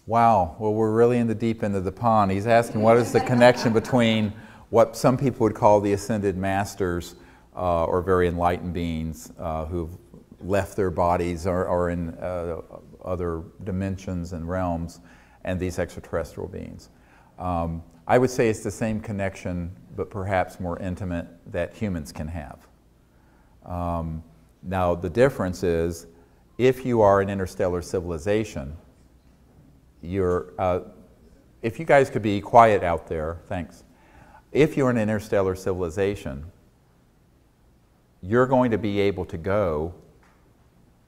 Wow, well, we're really in the deep end of the pond. He's asking what is the connection between what some people would call the ascended masters or very enlightened beings who've left their bodies or in other dimensions and realms, and these extraterrestrial beings. I would say it's the same connection, but perhaps more intimate, that humans can have. Now, the difference is, if you are an interstellar civilization, if you guys could be quiet out there, thanks. If you're an interstellar civilization, you're going to be able to go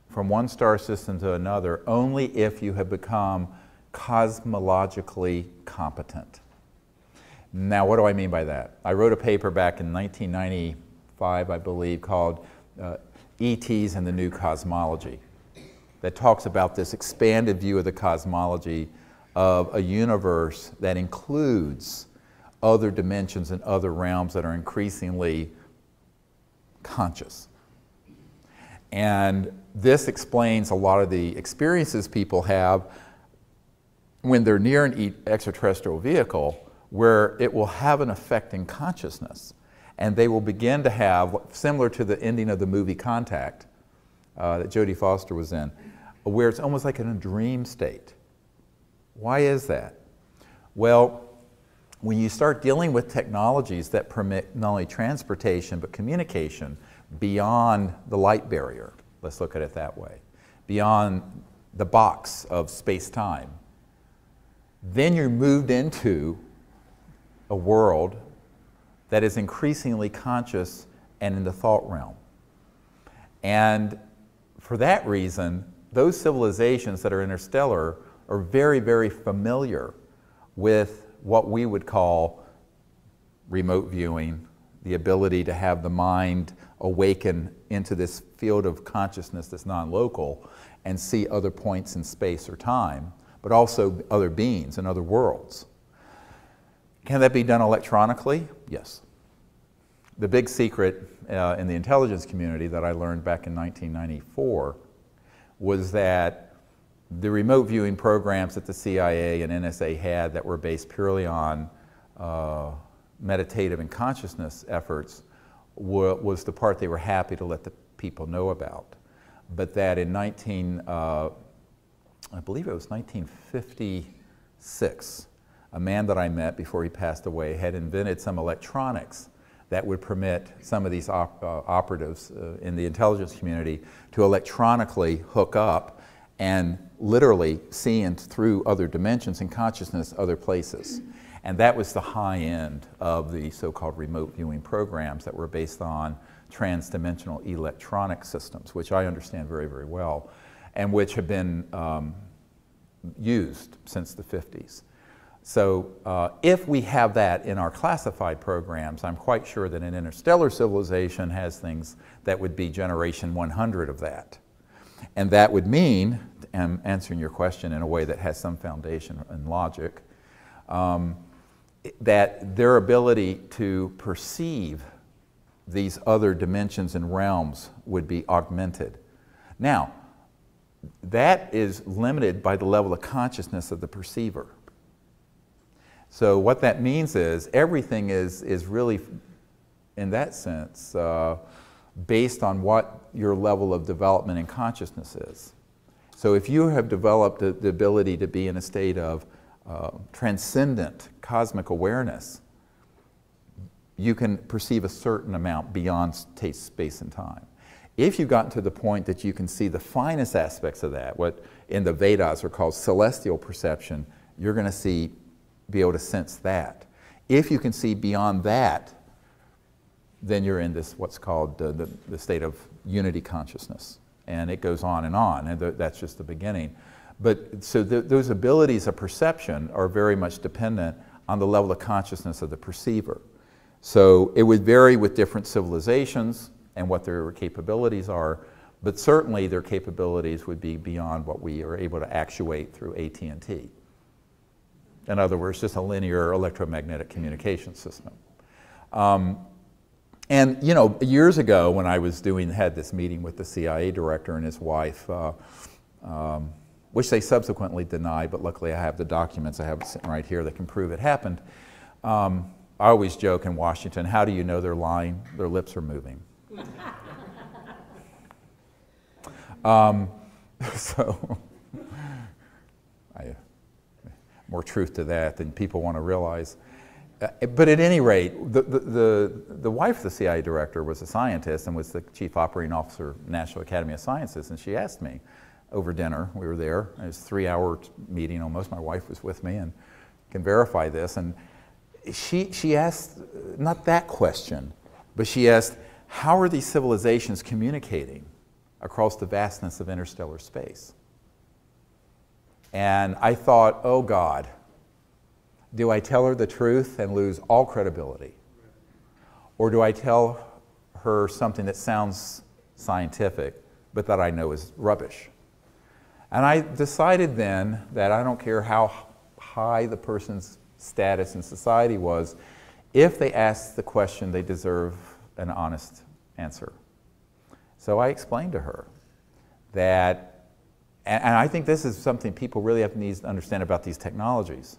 from one star system to another only if you have become cosmologically competent. Now, what do I mean by that? I wrote a paper back in 1995, I believe, called ETs and the New Cosmology, that talks about this expanded view of the cosmology of a universe that includes other dimensions and other realms that are increasingly conscious. And this explains a lot of the experiences people have when they're near an extraterrestrial vehicle, where it will have an effect in consciousness. And they will begin to have, similar to the ending of the movie Contact that Jodie Foster was in, where it's almost like in a dream state. Why is that? Well, when you start dealing with technologies that permit not only transportation but communication beyond the light barrier, let's look at it that way, beyond the box of space-time, then you're moved into a world that is increasingly conscious and in the thought realm. And for that reason, those civilizations that are interstellar are very, very familiar with what we would call remote viewing, the ability to have the mind awaken into this field of consciousness that's non-local and see other points in space or time, but also other beings and other worlds. Can that be done electronically? Yes. The big secret in the intelligence community that I learned back in 1994 was that the remote viewing programs that the CIA and NSA had that were based purely on meditative and consciousness efforts was the part they were happy to let the people know about. But that in I believe it was 1956, a man that I met before he passed away had invented some electronics that would permit some of these operatives in the intelligence community to electronically hook up and literally see through other dimensions in consciousness, other places. And that was the high end of the so-called remote viewing programs that were based on trans-dimensional electronic systems, which I understand very, very well, and which have been used since the 50s. So if we have that in our classified programs, I'm quite sure that an interstellar civilization has things that would be generation 100 of that. And that would mean, and answering your question in a way that has some foundation in logic, that their ability to perceive these other dimensions and realms would be augmented. Now, that is limited by the level of consciousness of the perceiver. So what that means is everything is really, in that sense, based on what your level of development in consciousness is. So if you have developed the ability to be in a state of transcendent cosmic awareness, you can perceive a certain amount beyond taste, space, and time. If you've gotten to the point that you can see the finest aspects of that, what in the Vedas are called celestial perception, you're going to be able to sense that. If you can see beyond that, then you're in this what's called the state of unity consciousness. And it goes on, and that's just the beginning. But so those abilities of perception are very much dependent on the level of consciousness of the perceiver. So it would vary with different civilizations and what their capabilities are, but certainly their capabilities would be beyond what we are able to actuate through AT&T. In other words, just a linear electromagnetic communication system. And you know, years ago when I was had this meeting with the CIA director and his wife, which they subsequently denied, but luckily I have the documents I have sitting right here that can prove it happened. I always joke in Washington, how do you know they're lying? Their lips are moving. So, more truth to that than people want to realize. But at any rate, the wife of the CIA director was a scientist and was the chief operating officer of the National Academy of Sciences, and she asked me over dinner, we were there, it was a 3-hour meeting almost, my wife was with me and can verify this, and she asked, not that question, but she asked, how are these civilizations communicating across the vastness of interstellar space? And I thought, oh God, do I tell her the truth and lose all credibility? Or do I tell her something that sounds scientific, but that I know is rubbish? And I decided then that I don't care how high the person's status in society was, if they asked the question, they deserve an honest answer. So I explained to her that, and I think this is something people really need to understand about these technologies.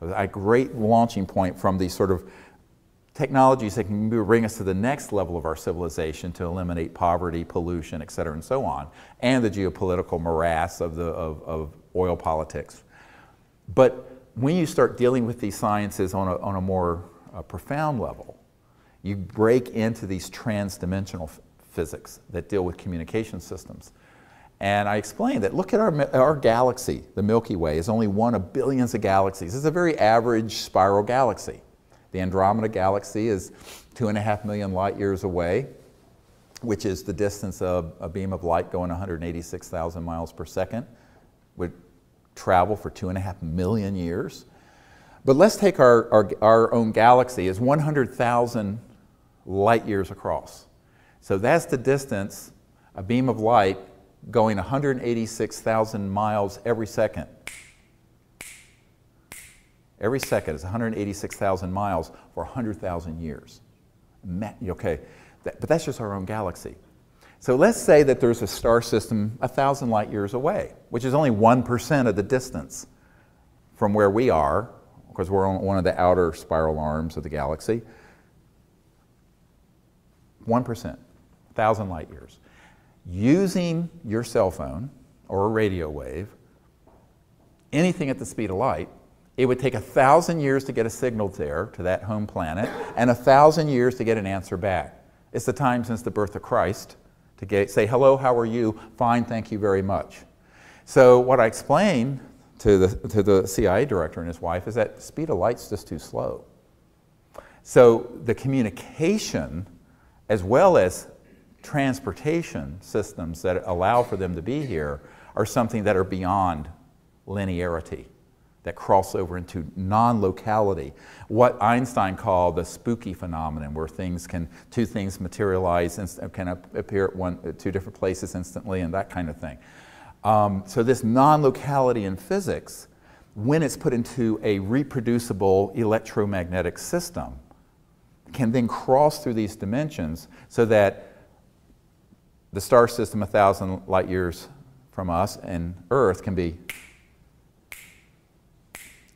A great launching point from these sort of technologies that can bring us to the next level of our civilization to eliminate poverty, pollution, et cetera, and so on, and the geopolitical morass of oil politics. But when you start dealing with these sciences on a more profound level, you break into these trans-dimensional physics that deal with communication systems. And I explained that, look at our galaxy, the Milky Way, is only one of billions of galaxies. It's a very average spiral galaxy. The Andromeda galaxy is 2.5 million light years away, which is the distance of a beam of light going 186,000 miles per second, would travel for 2.5 million years. But let's take our own galaxy as 100,000 light years across. So that's the distance, a beam of light going 186,000 miles every second. Every second is 186,000 miles for 100,000 years. Okay, but that's just our own galaxy. So let's say that there's a star system 1,000 light years away, which is only 1% of the distance from where we are, because we're on one of the outer spiral arms of the galaxy. 1%, 1,000 light years. Using your cell phone or a radio wave, anything at the speed of light, it would take 1,000 years to get a signal there to that home planet, and 1,000 years to get an answer back. It's the time since the birth of Christ to say, hello, how are you? Fine, thank you very much. So what I explained to the CIA director and his wife is that speed of light's just too slow. So the communication, as well as transportation systems that allow for them to be here, are something that are beyond linearity, that cross over into non-locality. What Einstein called the spooky phenomenon, where two things materialize and can appear at two different places instantly, and that kind of thing. So this non-locality in physics, when it's put into a reproducible electromagnetic system, can then cross through these dimensions so that the star system 1,000 light years from us and Earth can be,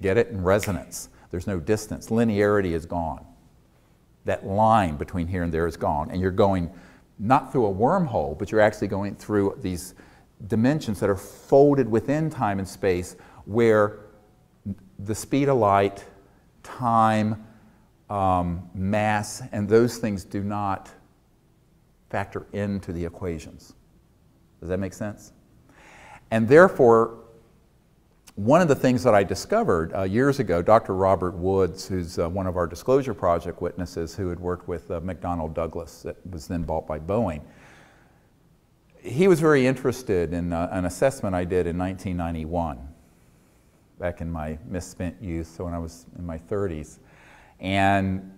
get it, in resonance. There's no distance. Linearity is gone. That line between here and there is gone. And you're going not through a wormhole, but you're actually going through these dimensions that are folded within time and space, where the speed of light, time, mass, and those things do not factor into the equations. Does that make sense? And therefore, one of the things that I discovered years ago, Dr. Robert Woods, who's one of our Disclosure Project witnesses who had worked with McDonnell Douglas, that was then bought by Boeing, he was very interested in an assessment I did in 1991, back in my misspent youth, so when I was in my 30s. And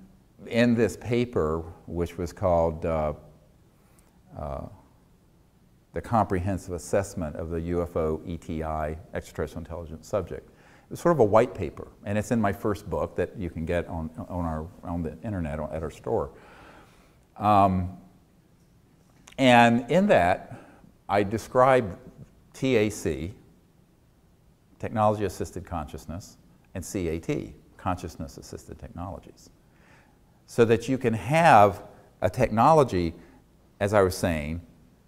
in this paper, which was called the Comprehensive Assessment of the UFO ETI, Extraterrestrial Intelligence Subject. It was sort of a white paper, and it's in my first book that you can get on the internet at our store. And in that, I described TAC technology-assisted consciousness, and CAT, consciousness-assisted technologies. So that you can have a technology, as I was saying,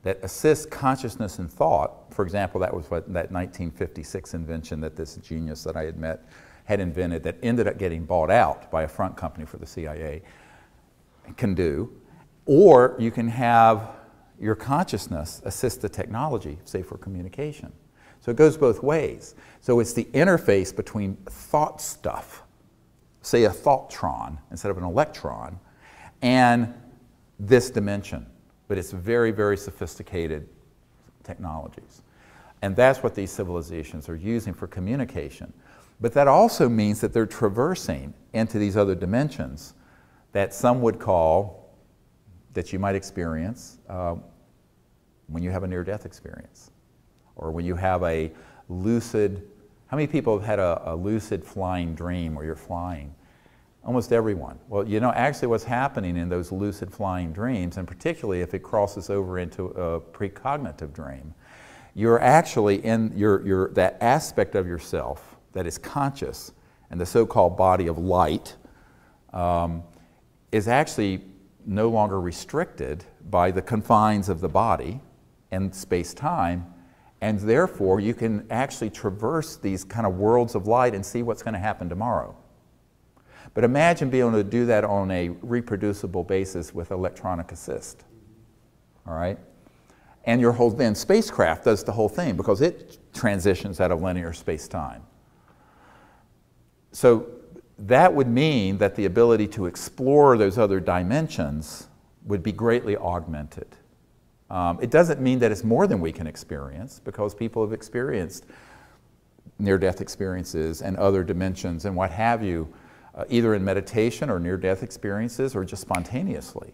that assists consciousness and thought. For example, that was what that 1956 invention that this genius that I had met had invented that ended up getting bought out by a front company for the CIA can do. Or you can have your consciousness assist the technology, say for communication. So it goes both ways. So it's the interface between thought stuff, say a thoughtron instead of an electron, and this dimension. But it's very, very sophisticated technologies. And that's what these civilizations are using for communication. But that also means that they're traversing into these other dimensions that some would call, that you might experience when you have a near-death experience, or when you have a lucid. How many people have had a lucid flying dream where you're flying? Almost everyone. Well, you know, actually what's happening in those lucid flying dreams, and particularly if it crosses over into a precognitive dream, you're actually in that aspect of yourself that is conscious, and the so-called body of light is actually no longer restricted by the confines of the body and space-time, and therefore you can actually traverse these kind of worlds of light and see what's going to happen tomorrow. But imagine being able to do that on a reproducible basis with electronic assist, all right? And your whole then spacecraft does the whole thing because it transitions out of linear space-time. So that would mean that the ability to explore those other dimensions would be greatly augmented. It doesn't mean that it's more than we can experience, because people have experienced near-death experiences and other dimensions and what have you, either in meditation or near-death experiences or just spontaneously.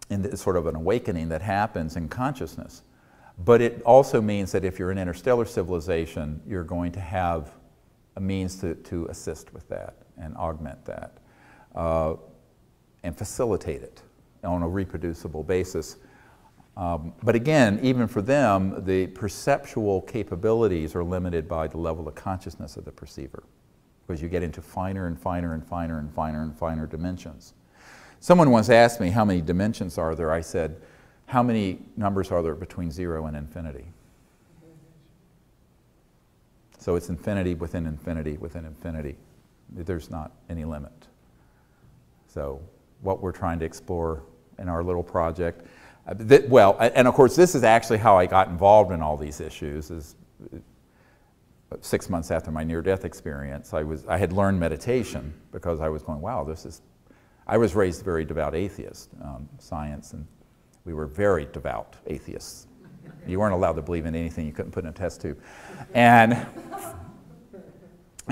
And it's sort of an awakening that happens in consciousness. But it also means that if you're an interstellar civilization, you're going to have a means to assist with that and augment that and facilitate it on a reproducible basis. But again, even for them, the perceptual capabilities are limited by the level of consciousness of the perceiver, because you get into finer and finer and finer and finer and finer dimensions. Someone once asked me, how many dimensions are there? I said, how many numbers are there between 0 and infinity? So it's infinity within infinity within infinity. There's not any limit. So what we're trying to explore in our little project, well, and of course this is actually how I got involved in all these issues, is 6 months after my near-death experience, I had learned meditation because I was going, wow, I was raised a very devout atheist, science, and we were very devout atheists. You weren't allowed to believe in anything you couldn't put in a test tube. And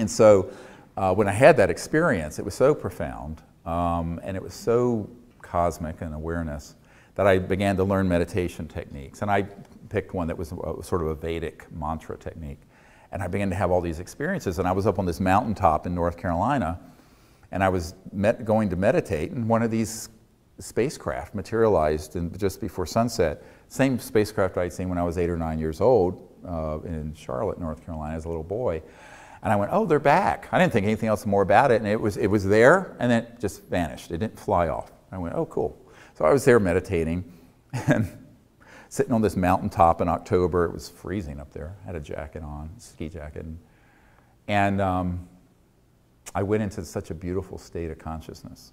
so when I had that experience, it was so profound, and it was so cosmic in awareness that I began to learn meditation techniques. And I picked one that was sort of a Vedic mantra technique. And I began to have all these experiences. And I was up on this mountaintop in North Carolina, and I was going to meditate, and one of these spacecraft materialized just before sunset. Same spacecraft I'd seen when I was 8 or 9 years old in Charlotte, North Carolina, as a little boy. And I went, oh, they're back. I didn't think anything else more about it, and it was there, and then it just vanished. It didn't fly off. I went, oh, cool. So I was there meditating, and sitting on this mountaintop in October. It was freezing up there. I had a jacket on, ski jacket. And I went into such a beautiful state of consciousness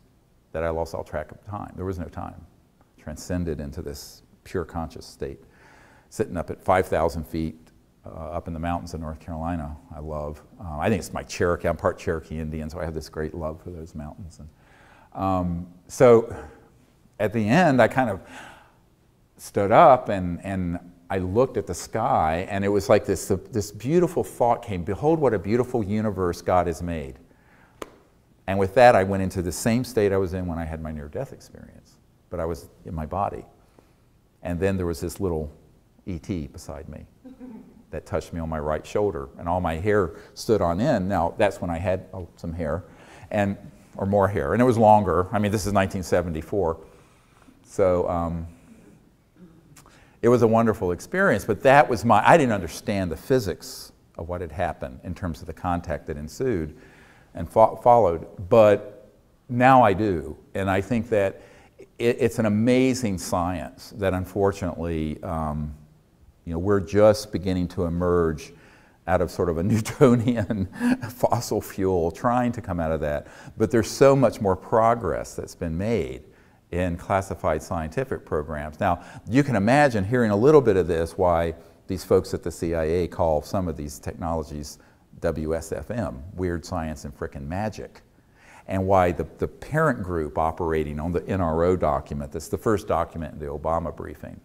that I lost all track of time. There was no time. Transcended into this pure conscious state. Sitting up at 5,000 feet up in the mountains of North Carolina, I love. I think it's my Cherokee. I'm part Cherokee Indian, so I have this great love for those mountains. And so at the end, I kind of stood up and I looked at the sky, and it was like this beautiful thought came, behold what a beautiful universe God has made. And with that, I went into the same state I was in when I had my near-death experience, but I was in my body. And then there was this little E.T. beside me that touched me on my right shoulder, and all my hair stood on end. Now, that's when I had some hair, or more hair, and it was longer. I mean, this is 1974. So it was a wonderful experience, but that was I didn't understand the physics of what had happened in terms of the contact that ensued and followed, but now I do. And I think that it's an amazing science that unfortunately, we're just beginning to emerge out of sort of a Newtonian fossil fuel, trying to come out of that. But there's so much more progress that's been made in classified scientific programs. Now, you can imagine hearing a little bit of this, why these folks at the CIA call some of these technologies WSFM, weird science and frickin' magic, and why the parent group operating on the NRO document, that's the first document in the Obama briefing,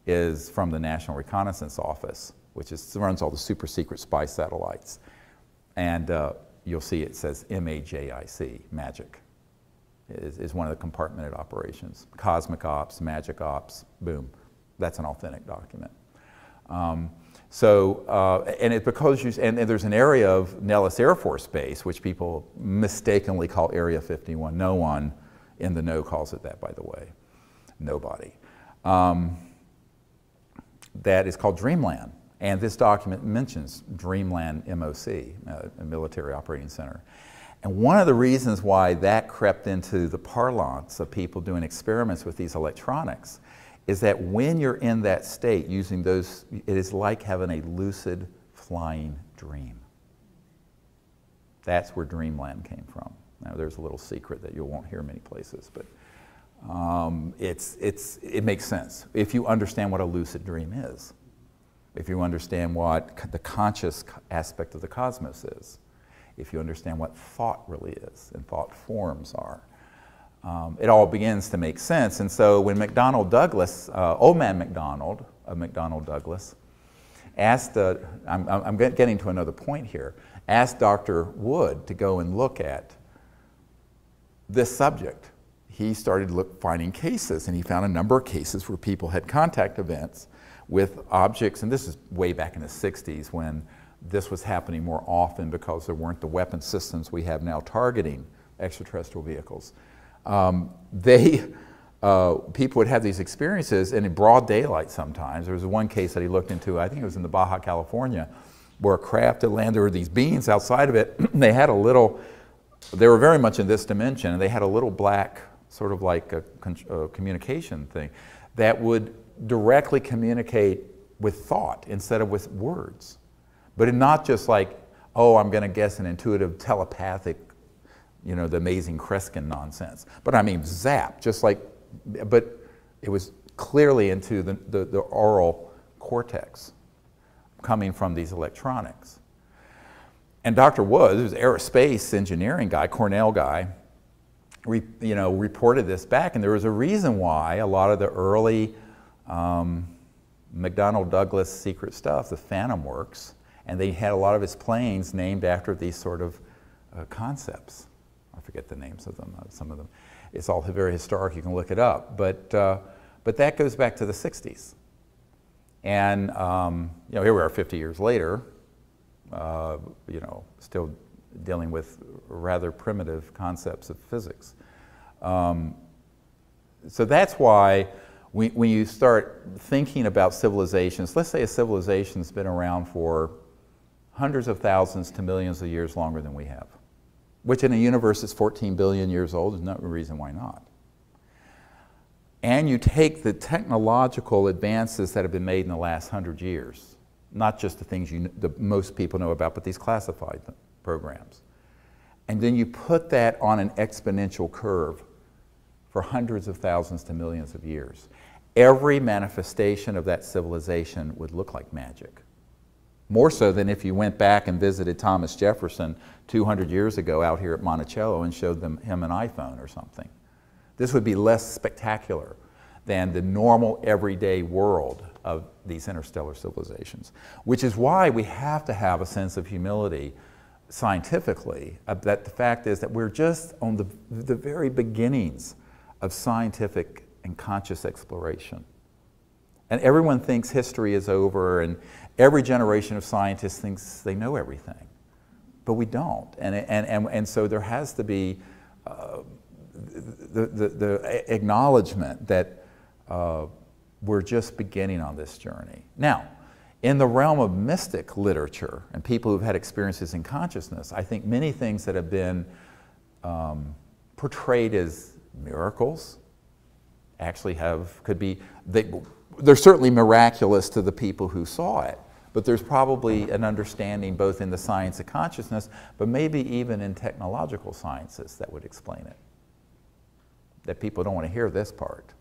is from the National Reconnaissance Office, which runs all the super secret spy satellites. And you'll see it says MAJIC, magic, is one of the compartmented operations. Cosmic Ops, Magic Ops, boom. That's an authentic document. And it's because and there's an area of Nellis Air Force Base, which people mistakenly call Area 51. No one in the know calls it that, by the way. Nobody. That is called Dreamland. And this document mentions Dreamland MOC, a military operating center. And one of the reasons why that crept into the parlance of people doing experiments with these electronics is that when you're in that state using those, it is like having a lucid flying dream. That's where Dreamland came from. Now there's a little secret that you won't hear many places, but it makes sense if you understand what a lucid dream is, if you understand what the conscious aspect of the cosmos is, if you understand what thought really is and thought forms are. It all begins to make sense. And so when McDonnell Douglas, old man McDonald of McDonnell Douglas, asked, I'm getting to another point here, asked Dr. Wood to go and look at this subject. He started finding cases, and he found a number of cases where people had contact events with objects, and this is way back in the 60s when this was happening more often because there weren't the weapon systems we have now targeting extraterrestrial vehicles. People would have these experiences, and in broad daylight sometimes. There was one case that he looked into, I think it was in the Baja California, where a craft had landed, there were these beings outside of it. They had a little, they were very much in this dimension, and they had a little black, sort of like a communication thing, that would directly communicate with thought instead of with words. But not just like, oh, I'm going to guess an intuitive telepathic, the amazing Kreskin nonsense. But I mean, zap, just like, but it was clearly into the oral cortex coming from these electronics. And Dr. Wood, who's an aerospace engineering guy, Cornell guy, reported this back, and there was a reason why a lot of the early McDonnell Douglas secret stuff, the Phantom Works, and they had a lot of his planes named after these sort of concepts. I forget the names of them, some of them. It's all very historic, you can look it up. But that goes back to the 60s. And here we are 50 years later, still dealing with rather primitive concepts of physics. So that's why when you start thinking about civilizations, let's say a civilization's been around for hundreds of thousands to millions of years longer than we have, which in a universe that's 14 billion years old, there's no reason why not. And you take the technological advances that have been made in the last 100 years, not just the things that most people know about, but these classified programs. And then you put that on an exponential curve for hundreds of thousands to millions of years. Every manifestation of that civilization would look like magic. More so than if you went back and visited Thomas Jefferson 200 years ago out here at Monticello and showed him an iPhone or something. This would be less spectacular than the normal everyday world of these interstellar civilizations, which is why we have to have a sense of humility scientifically, that the fact is that we're just on the very beginnings of scientific and conscious exploration. And everyone thinks history is over, and every generation of scientists thinks they know everything, but we don't. And so there has to be the acknowledgement that we're just beginning on this journey. Now, In the realm of mystic literature and people who've had experiences in consciousness, I think many things that have been portrayed as miracles actually could be, they're certainly miraculous to the people who saw it, but there's probably an understanding both in the science of consciousness, but maybe even in technological sciences that would explain it. That people don't want to hear this part.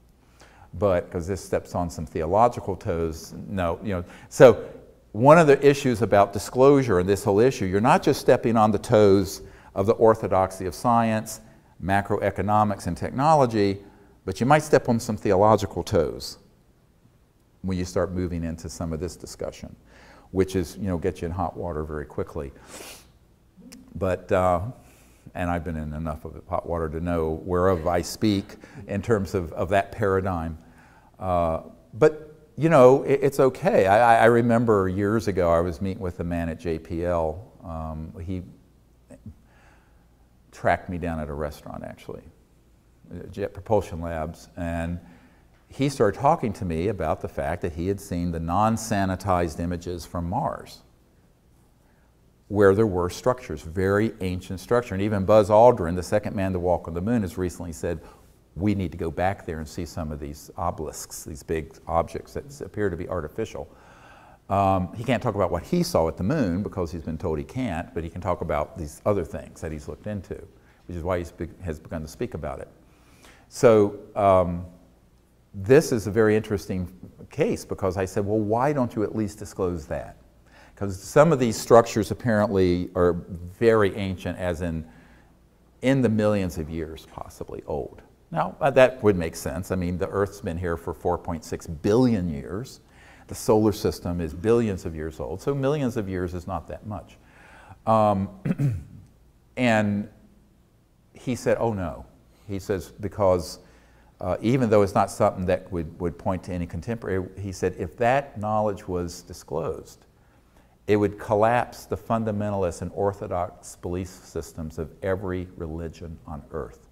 But because this steps on some theological toes, no, you know. So one of the issues about disclosure and this whole issue, you're not just stepping on the toes of the orthodoxy of science, macroeconomics, and technology, but you might step on some theological toes when you start moving into some of this discussion, which is, you know, get you in hot water very quickly. But and I've been in enough of hot water to know whereof I speak in terms of that paradigm. But, you know, it's okay. I remember years ago I was meeting with a man at JPL. He tracked me down at a restaurant, actually, Jet Propulsion Labs, and he started talking to me about the fact that he had seen the non-sanitized images from Mars, where there were structures, very ancient structure. And even Buzz Aldrin, the second man to walk on the moon, has recently said, we need to go back there and see some of these obelisks, these big objects that appear to be artificial. He can't talk about what he saw at the moon because he's been told he can't, but he can talk about these other things that he's looked into, which is why he has begun to speak about it. So this is a very interesting case because I said, well, why don't you at least disclose that? Because some of these structures apparently are very ancient, as in the millions of years possibly old. Now, that would make sense. I mean, the Earth's been here for 4.6 billion years. The solar system is billions of years old, so millions of years is not that much. And he said, oh no. He says, because even though it's not something that would point to any contemporary, he said, if that knowledge was disclosed, it would collapse the fundamentalist and orthodox belief systems of every religion on earth.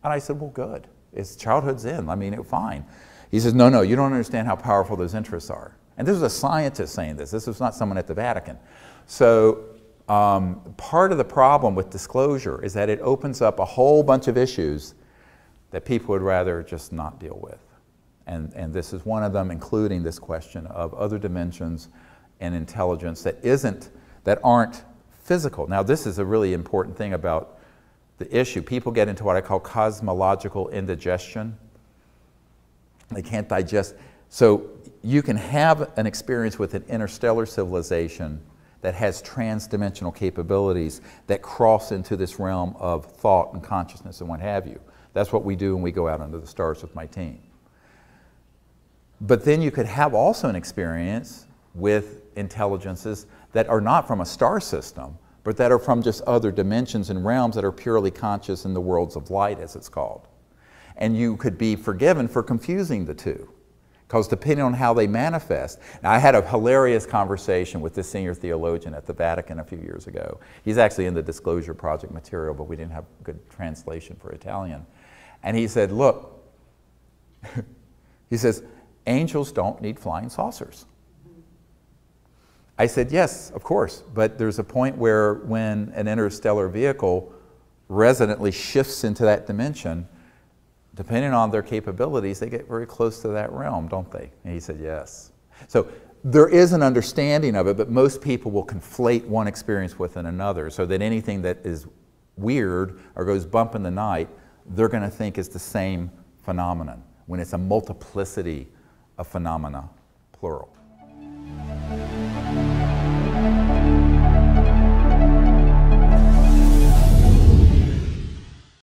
And I said, well, good. It's childhood's in. I mean, fine. He says, no, no, you don't understand how powerful those interests are. And this was a scientist saying this. This was not someone at the Vatican. So part of the problem with disclosure is that it opens up a whole bunch of issues that people would rather just not deal with. And this is one of them, including this question of other dimensions and intelligence that aren't physical. Now, this is a really important thing about the issue. People get into what I call cosmological indigestion. They can't digest. So you can have an experience with an interstellar civilization that has trans-dimensional capabilities that cross into this realm of thought and consciousness and what have you. That's what we do when we go out under the stars with my team. But then you could have also an experience with intelligences that are not from a star system, but that are from just other dimensions and realms that are purely conscious in the worlds of light, as it's called. And you could be forgiven for confusing the two, because depending on how they manifest. Now, I had a hilarious conversation with this senior theologian at the Vatican a few years ago. He's actually in the Disclosure Project material, but we didn't have good translation for Italian. And he said, look, he says, angels don't need flying saucers. I said, yes, of course, but there's a point where when an interstellar vehicle resonantly shifts into that dimension, depending on their capabilities, they get very close to that realm, don't they? And he said, yes. So there is an understanding of it, but most people will conflate one experience with another, so that anything that is weird or goes bump in the night, they're going to think is the same phenomenon, when it's a multiplicity of phenomena, plural.